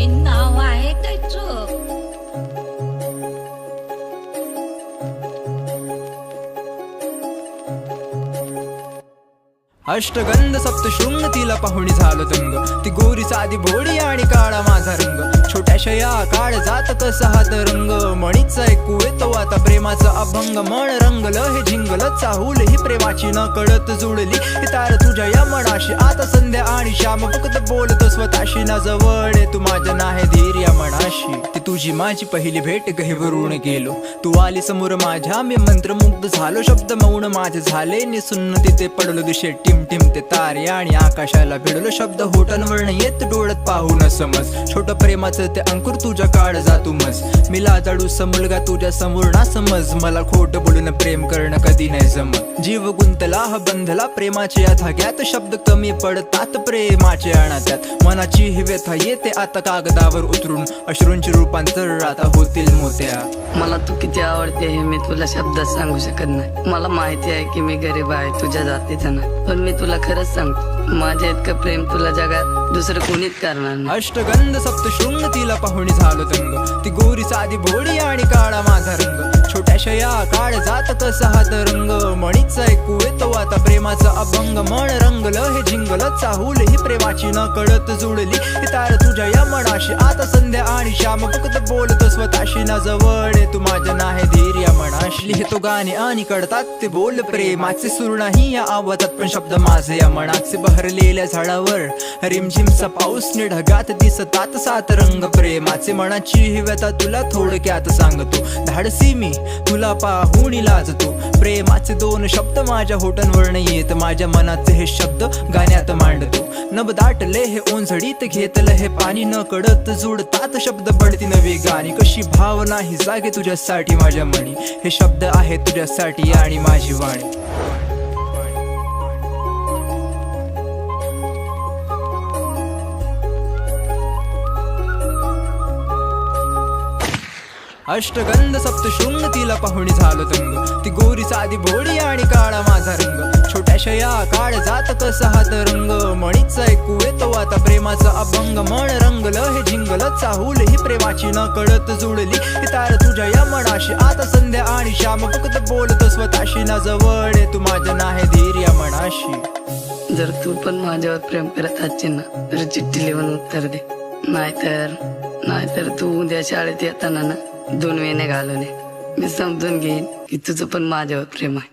हे नाव आहे त्याचं. अष्टगंध सप्तशृंग तिला पाहुणी झालो दंग. ती गोरी साधी भोळी आणि काळा माझा रंग. छोट्याशा या काळ जात कसा हात रंग. मणीचा ऐकू येतो आता प्रेमाचा अभंग. मन रंगलं हे झिंगलं चाहूल ही प्रेमाची न कळत जुळली. ही तार तुझ्या या मनाशी आता संध्या आणि श्याम फक्त बोलतो स्वतःशी. ना जवळ तू माझ्या नाही धीर या मनाशी. ती तुझी माझी पहिली भेट गहिवरून गेलो. तू आली समोर माझ्या मी मंत्रमुग्ध झालो. शब्द मौन माझे झाले निसुन्न तिथे पडलो. दिशे टिम टिम ते तारे आणि आकाशाला भिडलो. शब्द होटांवरण येत डोळ्यात पाहून समज. छोट प्रेमाचं ते अंकुर तुझ्या काळ जातू मज. मी लाजाडूसा मुलगा तुझ्या समोर ना समज. मला खोट बोलून प्रेम करणं कधी नाही जमत. जीव गुंतला हा बंधला प्रेमाच्या या धाग्यात. शब्द कमी पडतात प्रेमाचे अनाथ्यात. मनाची ही व्यथा येते आता कागदावर उतरून. अश्रूंचे रूपांतर आता होतील मोत्या. मला तू किती आवडते हे मी तुला शब्दात सांगू शकत नाही. मला माहिती आहे की मी गरीब आहे तुझ्या जातीचा नाही. पण मी तुला खरंच सांगतो माझ्या इतकं प्रेम तुला जगात दुसरं कोणीच करणार नाही. अष्टगंध सप्तशृंग तिला पाहुणी झालो दंग. ती गोरी साधी भोळी आणि काळा माझा रंग. छोट्याशा या काळ जात कसा हात रंग. मणीचा ऐकू येतो आता प्रेमाचा अभंग. मन रंगलं हे झिंगलं चाहूल ही प्रेमाची न कळत जुळली. ही तार तुझ्या या मनाशी आता संध्या आणि श्याम फक्त बोलतो स्वतःशी. ना जवळ तू माझ्या नाही धीर या मनाशी. लिहितो गाणे आणि कळतात ते बोल प्रेमाचे. सूर नाही या आवाजात पण शब्द माझे या मनाचे. बहरलेल्या झाडावर रिमझिमचा पाऊस नि ढगात दिसतात सात रंग प्रेमाचे. मनाची ही व्यथा तुला थोडक्यात सांगतो. धाडसी मी तुला पाहून लाजतो. प्रेमाचे दोन शब्द माझ्या होटांवरनं येत. माझ्या मनाचे हे शब्द गाण्यात मांडतो. नभ दाटले हे ओंझडीत घेतलं हे पाणी. न कळत जुडतात शब्द बढती नवी गाणी. कशी भावना ही जागे तुझ्यासाठी माझ्या मनी. हे शब्द आहे तुझ्यासाठी आणि माझी वाणी. अष्टगंध सप्तशृंग तिला पाहुणी झालो दंग. ती गोरी साधी भोळी आणि काळा माझा रंग. छोट्याशा या काळ जात कसा हात रंग. मणीचा ऐकू येतो आता प्रेमाचा अभंग. मन रंगलं हे झिंगलं चाहूल ही प्रेमाची न कळत जुळली. ही तार तुझ्या या मनाशी आता संध्या आणि श्याम फक्त बोलतो स्वतःशी. ना जवळ तू माझ्या नाही धीर या मनाशी. जर तू पण माझ्यावर प्रेम करत असशील ना तर चिठ्ठी लिहून उत्तर दे. नाहीतर तू उद्या शाळेत येताना ना 2 वेण्या घालून ये. मी समजून घेईन की तुझं पण माझ्यावर प्रेम आहे.